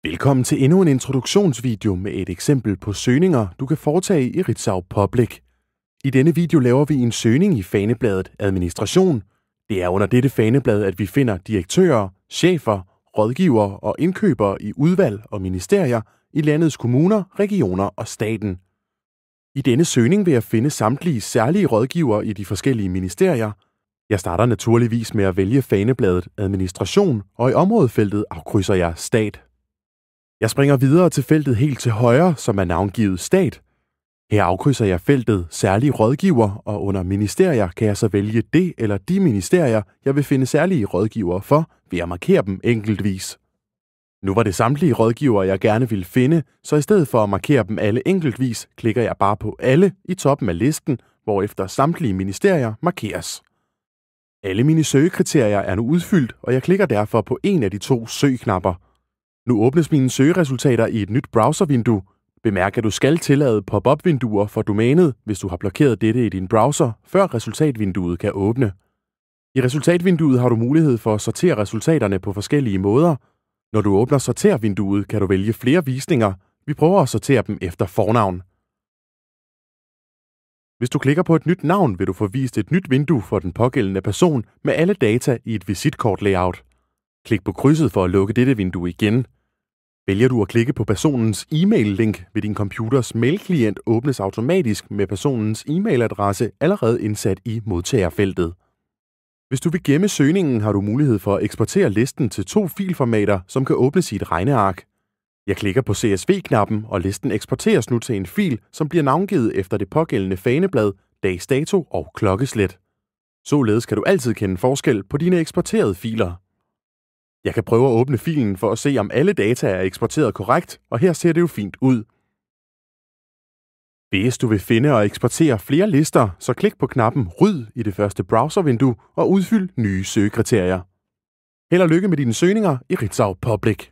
Velkommen til endnu en introduktionsvideo med et eksempel på søgninger, du kan foretage i Ritzau Public. I denne video laver vi en søgning i fanebladet Administration. Det er under dette faneblad, at vi finder direktører, chefer, rådgivere og indkøbere i udvalg og ministerier i landets kommuner, regioner og staten. I denne søgning vil jeg finde samtlige særlige rådgivere i de forskellige ministerier. Jeg starter naturligvis med at vælge fanebladet Administration, og i områdefeltet afkrydser jeg Stat. Jeg springer videre til feltet helt til højre, som er navngivet Stat. Her afkrydser jeg feltet Særlige rådgiver, og under Ministerier kan jeg så vælge det eller de ministerier, jeg vil finde særlige rådgivere for, ved at markere dem enkeltvis. Nu var det samtlige rådgivere, jeg gerne ville finde, så i stedet for at markere dem alle enkeltvis, klikker jeg bare på alle i toppen af listen, hvorefter samtlige ministerier markeres. Alle mine søgekriterier er nu udfyldt, og jeg klikker derfor på en af de to søgknapper. Nu åbnes mine søgeresultater i et nyt browservindue. Bemærk, at du skal tillade pop-up-vinduer for domænet, hvis du har blokeret dette i din browser, før resultatvinduet kan åbne. I resultatvinduet har du mulighed for at sortere resultaterne på forskellige måder. Når du åbner sortervinduet, kan du vælge flere visninger. Vi prøver at sortere dem efter fornavn. Hvis du klikker på et nyt navn, vil du få vist et nyt vindue for den pågældende person med alle data i et visitkort-layout. Klik på krydset for at lukke dette vindue igen. Vælger du at klikke på personens e-mail-link, vil din computers mailklient åbnes automatisk med personens e-mailadresse allerede indsat i modtagerfeltet. Hvis du vil gemme søgningen, har du mulighed for at eksportere listen til 2 filformater, som kan åbnes i et regneark. Jeg klikker på CSV-knappen, og listen eksporteres nu til en fil, som bliver navngivet efter det pågældende faneblad, dags dato og klokkeslæt. Således kan du altid kende forskel på dine eksporterede filer. Jeg kan prøve at åbne filen for at se, om alle data er eksporteret korrekt, og her ser det jo fint ud. Hvis du vil finde og eksportere flere lister, så klik på knappen Ryd i det første browservindue og udfyld nye søgekriterier. Held og lykke med dine søgninger i Ritzau Public.